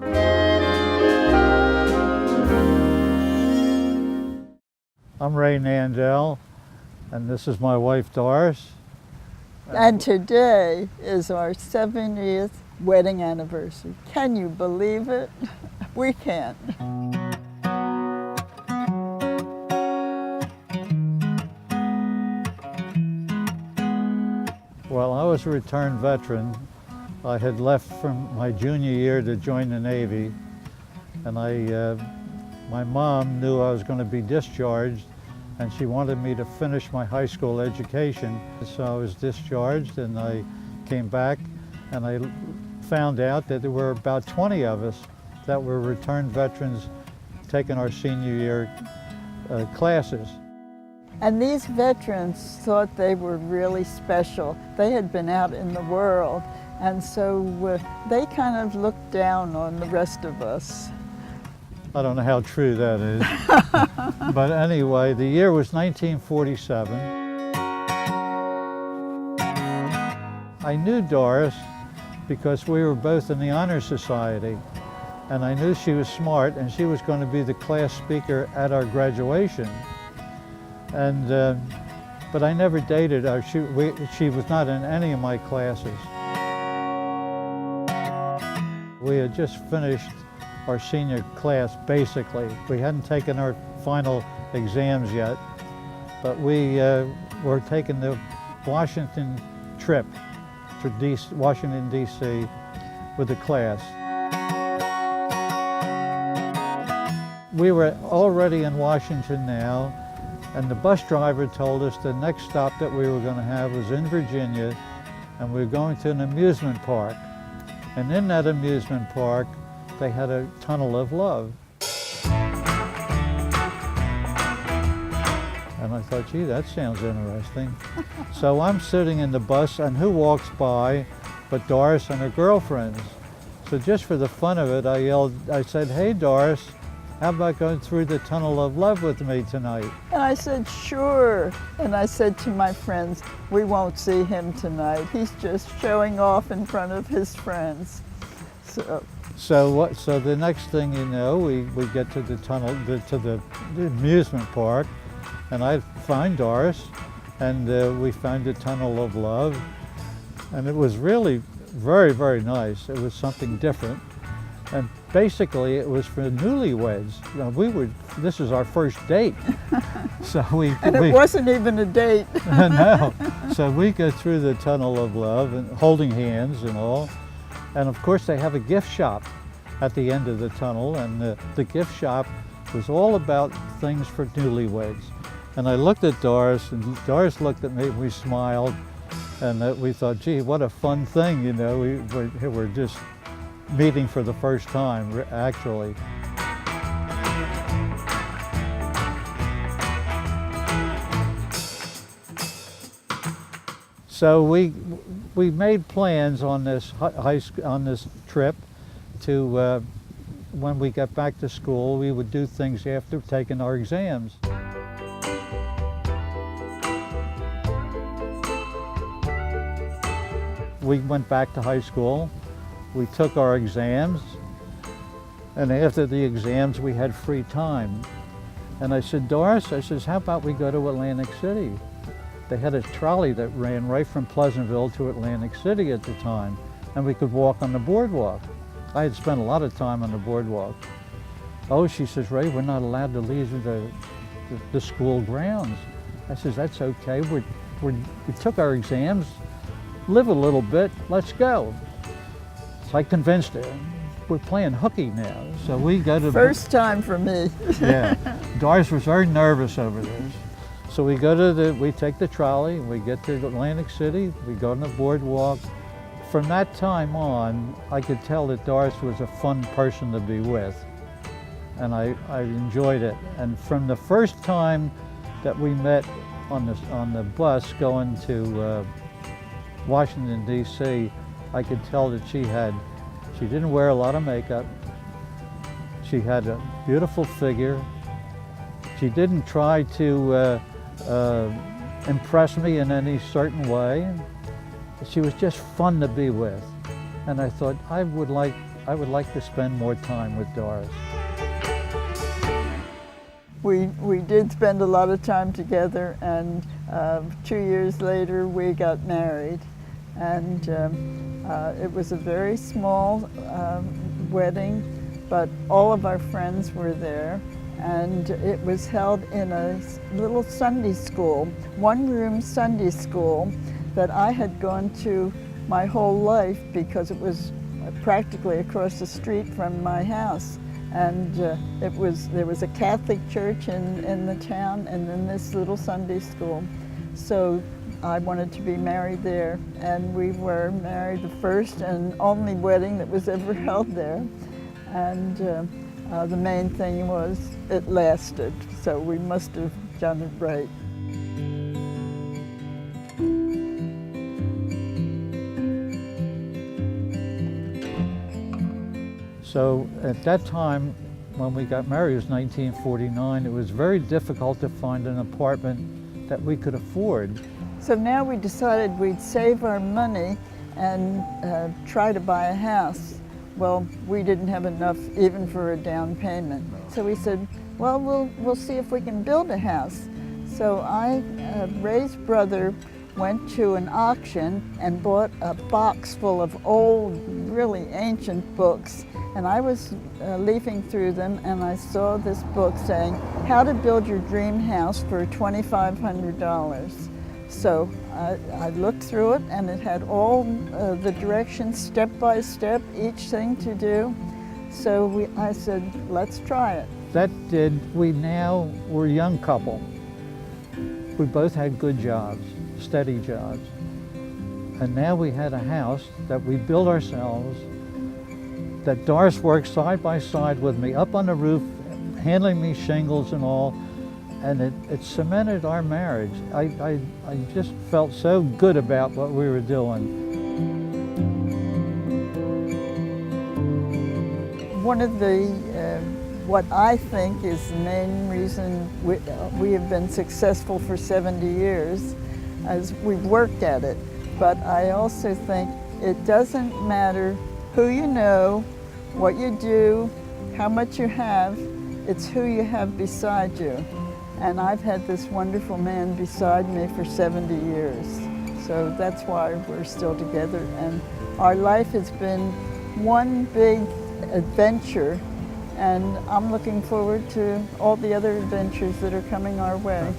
I'm Ray Nandal, and this is my wife Doris. And today is our 70th wedding anniversary. Can you believe it? We can't. Well, I was a returned veteran. I had left from my junior year to join the Navy, and my mom knew I was going to be discharged, and she wanted me to finish my high school education. So I was discharged, and I came back, and I found out that there were about 20 of us that were returned veterans taking our senior year classes. And these veterans thought they were really special. They had been out in the world, and so they kind of looked down on the rest of us. I don't know how true that is. But anyway, the year was 1947. I knew Doris because we were both in the Honor Society, and I knew she was smart, and she was going to be the class speaker at our graduation. And but I never dated her. She was not in any of my classes. We had just finished our senior class, basically. We hadn't taken our final exams yet, but we were taking the Washington trip to Washington, D.C. with the class. We were already in Washington now, and the bus driver told us the next stop that we were going to have was in Virginia, and we were going to an amusement park. And in that amusement park, they had a tunnel of love. And I thought, gee, that sounds interesting. So I'm sitting in the bus, and who walks by but Doris and her girlfriends. So just for the fun of it, I said, hey, Doris, how about going through the tunnel of love with me tonight? And I said, sure. And I said to my friends, we won't see him tonight. He's just showing off in front of his friends. So the next thing you know, we get to the tunnel, to the amusement park, and I find Doris, and we find the tunnel of love. And it was really very, very nice. It was something different. And basically, it was for newlyweds. This is our first date. And it wasn't even a date. No. So we go through the tunnel of love and holding hands and all. And of course, they have a gift shop at the end of the tunnel. And the gift shop was all about things for newlyweds. And I looked at Doris, and Doris looked at me, and we smiled. And we thought, gee, what a fun thing, you know. We're just meeting for the first time, actually. So we made plans on this trip to when we got back to school, we would do things after taking our exams. We went back to high school. We took our exams, and after the exams, we had free time. And I said, Doris, how about we go to Atlantic City? They had a trolley that ran right from Pleasantville to Atlantic City at the time, and we could walk on the boardwalk. I had spent a lot of time on the boardwalk. Oh, she says, Ray, we're not allowed to leave the school grounds. I says, that's okay. We took our exams, live a little bit, let's go. So I convinced her. We're playing hooky now, so we go to... First time for me. Yeah, Doris was very nervous over this. So we take the trolley, we get to Atlantic City, we go on the boardwalk. From that time on, I could tell that Doris was a fun person to be with, and I enjoyed it. And from the first time that we met on the bus going to Washington, D.C., I could tell that she didn't wear a lot of makeup. She had a beautiful figure. She didn't try to impress me in any certain way. She was just fun to be with. And I thought, I would like I would like to spend more time with Doris. We did spend a lot of time together, and 2 years later we got married. And it was a very small wedding, but all of our friends were there. And it was held in a little Sunday school, one-room Sunday school that I had gone to my whole life because it was practically across the street from my house. And there was a Catholic church in the town, and then this little Sunday school. So I wanted to be married there, and we were married, the first and only wedding that was ever held there. And the main thing was it lasted, so we must have done it right. So at that time, when we got married, it was 1949, it was very difficult to find an apartment that we could afford. So now we decided we'd save our money and try to buy a house. Well, we didn't have enough even for a down payment. So we said, well, we'll see if we can build a house. So Ray's brother went to an auction and bought a box full of old, really ancient books. And I was leafing through them, and I saw this book saying, How to Build Your Dream House for $2,500. So I looked through it, and it had all the directions, step by step, each thing to do. So I said, let's try it. That did. We now were a young couple. We both had good jobs, steady jobs. And now we had a house that we built ourselves, that Doris worked side by side with me up on the roof, handling me shingles and all, and it cemented our marriage. I just felt so good about what we were doing. One of the, what I think is the main reason we have been successful for 70 years, is we've worked at it. But I also think it doesn't matter who you know, what you do, how much you have, it's who you have beside you. And I've had this wonderful man beside me for 70 years. So that's why we're still together. And our life has been one big adventure, and I'm looking forward to all the other adventures that are coming our way.